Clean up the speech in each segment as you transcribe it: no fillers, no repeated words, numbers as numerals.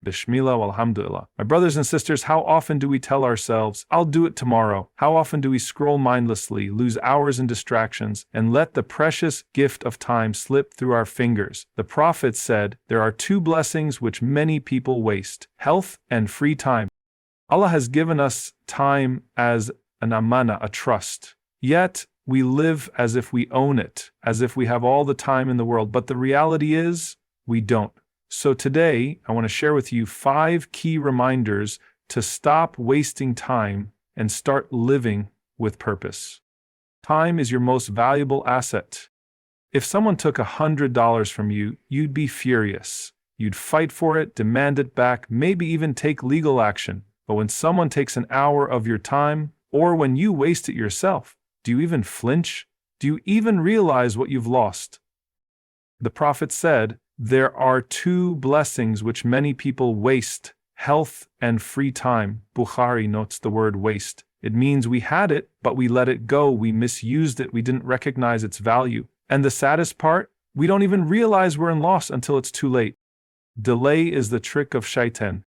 Bismillah walhamdulillah. My brothers and sisters, how often do we tell ourselves, I'll do it tomorrow? How often do we scroll mindlessly, lose hours in distractions, and let the precious gift of time slip through our fingers? The Prophet said, there are two blessings which many people waste: health and free time. Allah has given us time as an amana, a trust. Yet, we live as if we own it, as if we have all the time in the world, but the reality is, we don't. So today, I want to share with you 5 key reminders to stop wasting time and start living with purpose. Time is your most valuable asset. If someone took $100 from you, you'd be furious. You'd fight for it, demand it back, maybe even take legal action. But when someone takes an hour of your time, or when you waste it yourself, do you even flinch? Do you even realize what you've lost? The Prophet said, there are 2 blessings which many people waste: health and free time. Bukhari notes the word waste. It means we had it, but we let it go, we misused it, we didn't recognize its value. And the saddest part, we don't even realize we're in loss until it's too late. Delay is the trick of Shaytan.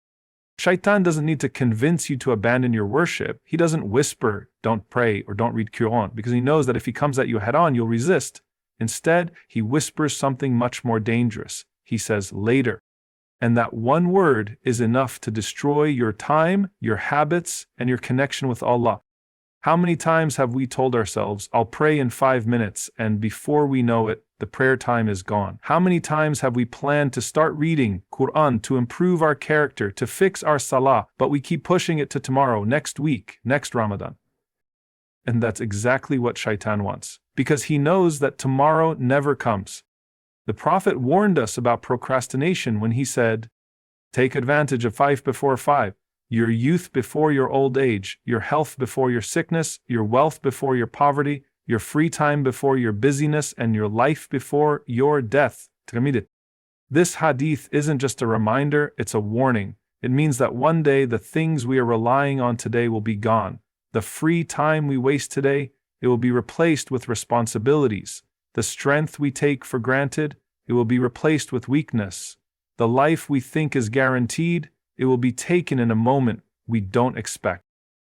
Shaytan doesn't need to convince you to abandon your worship. He doesn't whisper, don't pray or don't read Quran, because he knows that if he comes at you head on, you'll resist. Instead, he whispers something much more dangerous. He says later. And that one word is enough to destroy your time, your habits, and your connection with Allah. How many times have we told ourselves, I'll pray in 5 minutes, and before we know it, the prayer time is gone? How many times have we planned to start reading Quran to improve our character, to fix our salah, but we keep pushing it to tomorrow, next week, next Ramadan? And that's exactly what Shaitan wants, because he knows that tomorrow never comes. The Prophet warned us about procrastination when he said, take advantage of 5 before 5. Your youth before your old age, your health before your sickness, your wealth before your poverty, your free time before your busyness, and your life before your death. This hadith isn't just a reminder, it's a warning. It means that one day the things we are relying on today will be gone. The free time we waste today, it will be replaced with responsibilities. The strength we take for granted, it will be replaced with weakness. The life we think is guaranteed, it will be taken in a moment we don't expect.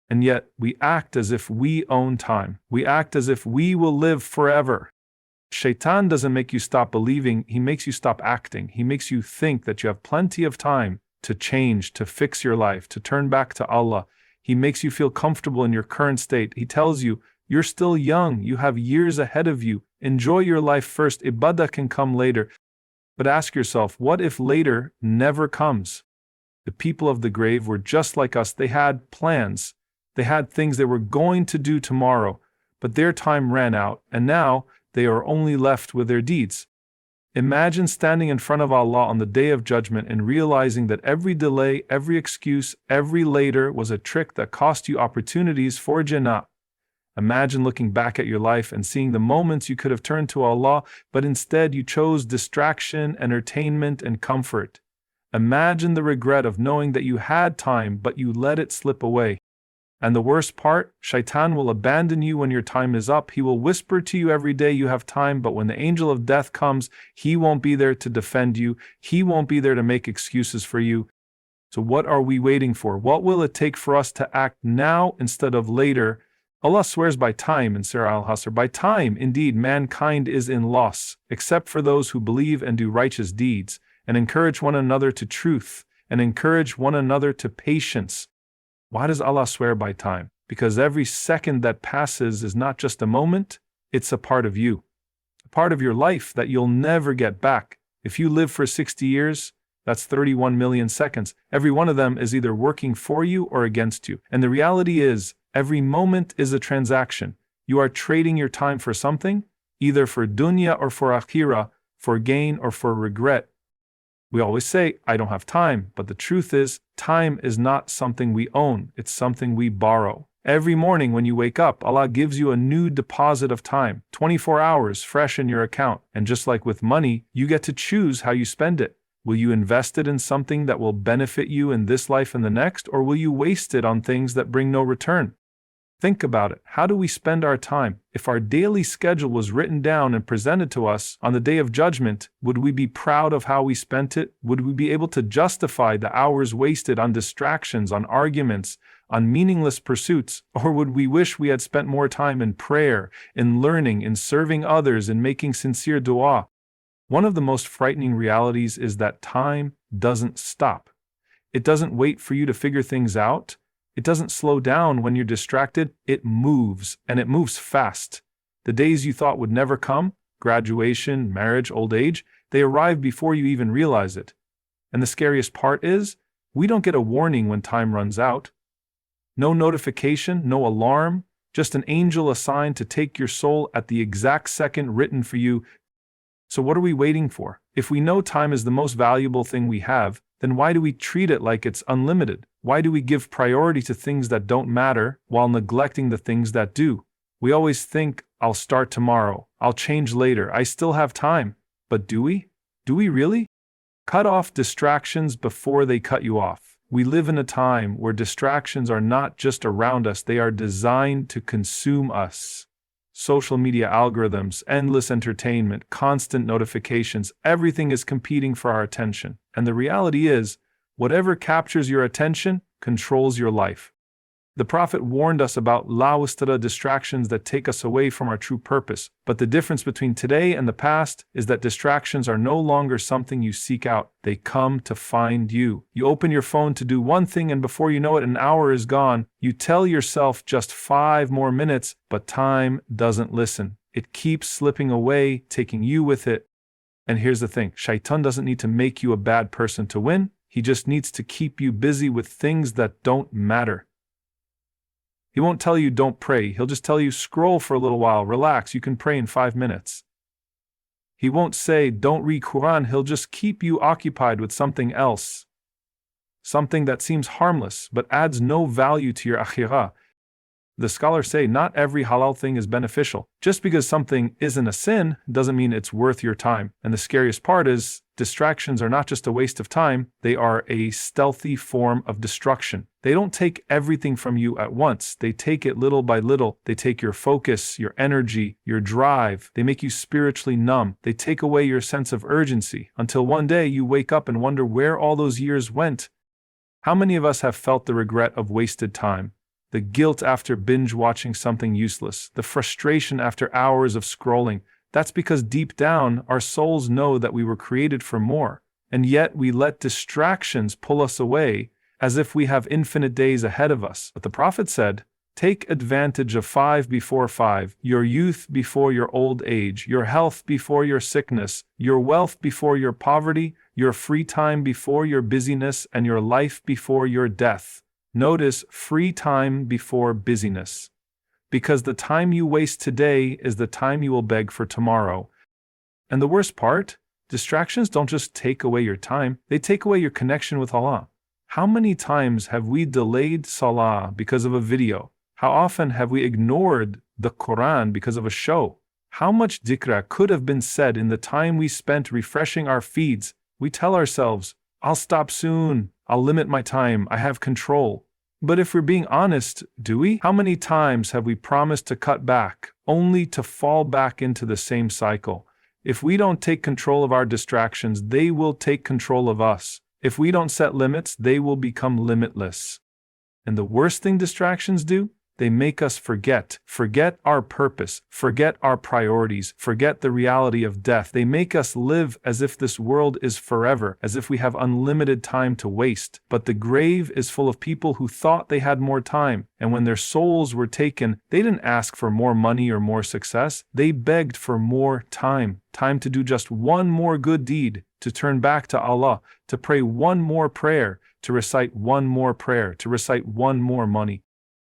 And yet, we act as if we own time. We act as if we will live forever. Shaitan doesn't make you stop believing, he makes you stop acting. He makes you think that you have plenty of time to change, to fix your life, to turn back to Allah. He makes you feel comfortable in your current state. He tells you, you're still young, you have years ahead of you. Enjoy your life first, ibadah can come later. But ask yourself, what if later never comes? The people of the grave were just like us. They had plans. They had things they were going to do tomorrow, but their time ran out, and now they are only left with their deeds. Imagine standing in front of Allah on the Day of Judgment and realizing that every delay, every excuse, every later was a trick that cost you opportunities for Jannah. Imagine looking back at your life and seeing the moments you could have turned to Allah, but instead you chose distraction, entertainment, and comfort. Imagine the regret of knowing that you had time, but you let it slip away. And the worst part, Shaitan will abandon you when your time is up. He will whisper to you every day you have time, but when the angel of death comes, he won't be there to defend you. He won't be there to make excuses for you. So what are we waiting for? What will it take for us to act now instead of later? Allah swears by time in Surah Al-Hasr. By time, indeed, mankind is in loss, except for those who believe and do righteous deeds, and encourage one another to truth, and encourage one another to patience. Why does Allah swear by time? Because every second that passes is not just a moment, it's a part of you. A part of your life that you'll never get back. If you live for 60 years, that's 31 million seconds. Every one of them is either working for you or against you. And the reality is, every moment is a transaction. You are trading your time for something, either for dunya or for akhirah, for gain or for regret. We always say, I don't have time, but the truth is, time is not something we own, it's something we borrow. Every morning when you wake up, Allah gives you a new deposit of time, 24 hours fresh in your account. And just like with money, you get to choose how you spend it. Will you invest it in something that will benefit you in this life and the next, or will you waste it on things that bring no return? Think about it. How do we spend our time? If our daily schedule was written down and presented to us on the day of judgment, would we be proud of how we spent it? Would we be able to justify the hours wasted on distractions, on arguments, on meaningless pursuits? Or would we wish we had spent more time in prayer, in learning, in serving others, in making sincere dua? One of the most frightening realities is that time doesn't stop. It doesn't wait for you to figure things out. It doesn't slow down when you're distracted. It moves, and it moves fast. The days you thought would never come, graduation, marriage, old age, they arrive before you even realize it. And the scariest part is, we don't get a warning when time runs out. No notification, no alarm, just an angel assigned to take your soul at the exact second written for you. So what are we waiting for? If we know time is the most valuable thing we have, then why do we treat it like it's unlimited? Why do we give priority to things that don't matter while neglecting the things that do? We always think, I'll start tomorrow, I'll change later, I still have time. But do we? Do we really? Cut off distractions before they cut you off. We live in a time where distractions are not just around us, they are designed to consume us. Social media algorithms, endless entertainment, constant notifications, everything is competing for our attention. And the reality is, whatever captures your attention controls your life. The Prophet warned us about lawistara distractions that take us away from our true purpose. But the difference between today and the past is that distractions are no longer something you seek out. They come to find you. You open your phone to do one thing, and before you know it, an hour is gone. You tell yourself just 5 more minutes, but time doesn't listen. It keeps slipping away, taking you with it. And here's the thing, Shaytan doesn't need to make you a bad person to win. He just needs to keep you busy with things that don't matter. He won't tell you don't pray. He'll just tell you scroll for a little while, relax, you can pray in 5 minutes. He won't say don't read Quran. He'll just keep you occupied with something else. Something that seems harmless but adds no value to your Akhirah. The scholars say not every halal thing is beneficial. Just because something isn't a sin doesn't mean it's worth your time. And the scariest part is, distractions are not just a waste of time, they are a stealthy form of destruction. They don't take everything from you at once. They take it little by little. They take your focus, your energy, your drive. They make you spiritually numb. They take away your sense of urgency until one day you wake up and wonder where all those years went. How many of us have felt the regret of wasted time? The guilt after binge-watching something useless, the frustration after hours of scrolling. That's because deep down, our souls know that we were created for more, and yet we let distractions pull us away as if we have infinite days ahead of us. But the Prophet said, take advantage of 5 before 5, your youth before your old age, your health before your sickness, your wealth before your poverty, your free time before your busyness, and your life before your death. Notice free time before busyness. Because the time you waste today is the time you will beg for tomorrow. And the worst part, distractions don't just take away your time, they take away your connection with Allah. How many times have we delayed salah because of a video? How often have we ignored the Quran because of a show? How much dhikr could have been said in the time we spent refreshing our feeds? We tell ourselves, I'll stop soon, I'll limit my time, I have control. But if we're being honest, do we? How many times have we promised to cut back, only to fall back into the same cycle? If we don't take control of our distractions, they will take control of us. If we don't set limits, they will become limitless. And the worst thing distractions do? They make us forget our purpose, forget our priorities, forget the reality of death. They make us live as if this world is forever, as if we have unlimited time to waste. But the grave is full of people who thought they had more time, and when their souls were taken, they didn't ask for more money or more success. They begged for more time to do just one more good deed, to turn back to Allah, to pray one more prayer, to recite one more prayer, to recite one more money.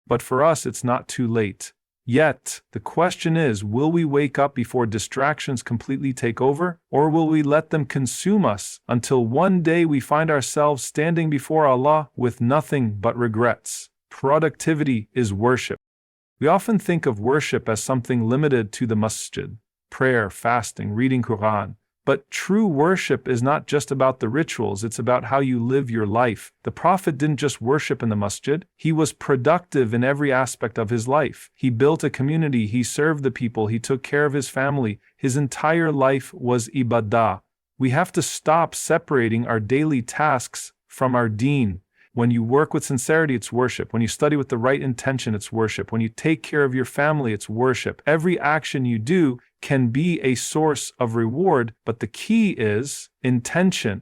But for us, it's not too late. Yet, the question is, will we wake up before distractions completely take over, or will we let them consume us until one day we find ourselves standing before Allah with nothing but regrets? Productivity is worship. We often think of worship as something limited to the masjid, prayer, fasting, reading Quran. But true worship is not just about the rituals, it's about how you live your life. The Prophet didn't just worship in the masjid, he was productive in every aspect of his life. He built a community, he served the people, he took care of his family. His entire life was ibadah. We have to stop separating our daily tasks from our deen. When you work with sincerity, it's worship. When you study with the right intention, it's worship. When you take care of your family, it's worship. Every action you do can be a source of reward, but the key is intention.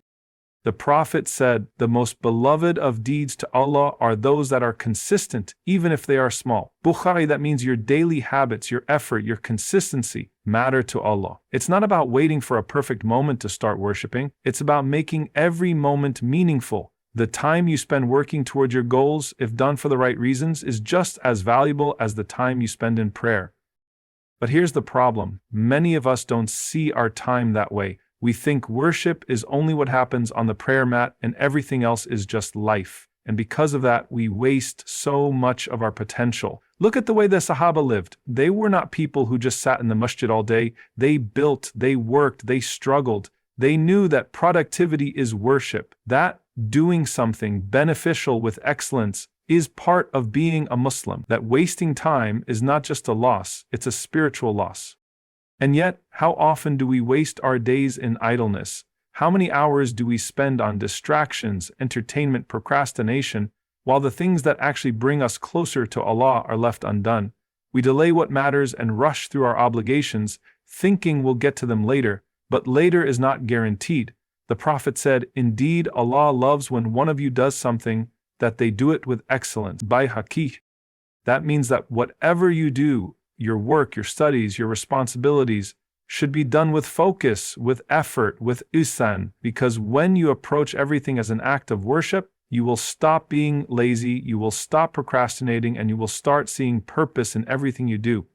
The Prophet said, "The most beloved of deeds to Allah are those that are consistent, even if they are small." Bukhari, that means your daily habits, your effort, your consistency matter to Allah. It's not about waiting for a perfect moment to start worshiping. It's about making every moment meaningful. The time you spend working towards your goals, if done for the right reasons, is just as valuable as the time you spend in prayer. But here's the problem. Many of us don't see our time that way. We think worship is only what happens on the prayer mat and everything else is just life. And because of that, we waste so much of our potential. Look at the way the Sahaba lived. They were not people who just sat in the masjid all day. They built, they worked, they struggled. They knew that productivity is worship. That doing something beneficial with excellence is part of being a Muslim. That wasting time is not just a loss, it's a spiritual loss. And yet, how often do we waste our days in idleness? How many hours do we spend on distractions, entertainment, procrastination, while the things that actually bring us closer to Allah are left undone? We delay what matters and rush through our obligations, thinking we'll get to them later, but later is not guaranteed. The Prophet said, "Indeed, Allah loves when one of you does something, that they do it with excellence." By Hakih. That means that whatever you do, your work, your studies, your responsibilities, should be done with focus, with effort, with ihsan, because when you approach everything as an act of worship, you will stop being lazy, you will stop procrastinating, and you will start seeing purpose in everything you do.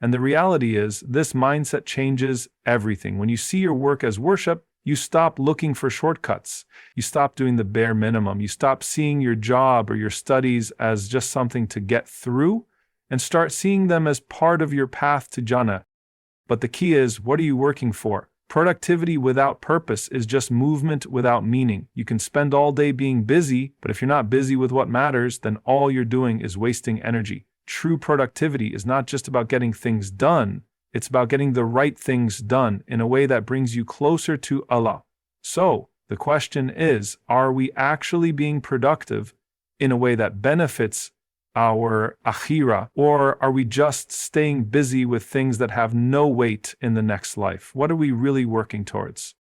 And the reality is, this mindset changes everything. When you see your work as worship, you stop looking for shortcuts. You stop doing the bare minimum. You stop seeing your job or your studies as just something to get through, and start seeing them as part of your path to Jannah. But the key is, what are you working for? Productivity without purpose is just movement without meaning. You can spend all day being busy, but if you're not busy with what matters, then all you're doing is wasting energy. True productivity is not just about getting things done, it's about getting the right things done in a way that brings you closer to Allah. So, the question is, are we actually being productive in a way that benefits our Akhirah, or are we just staying busy with things that have no weight in the next life? What are we really working towards?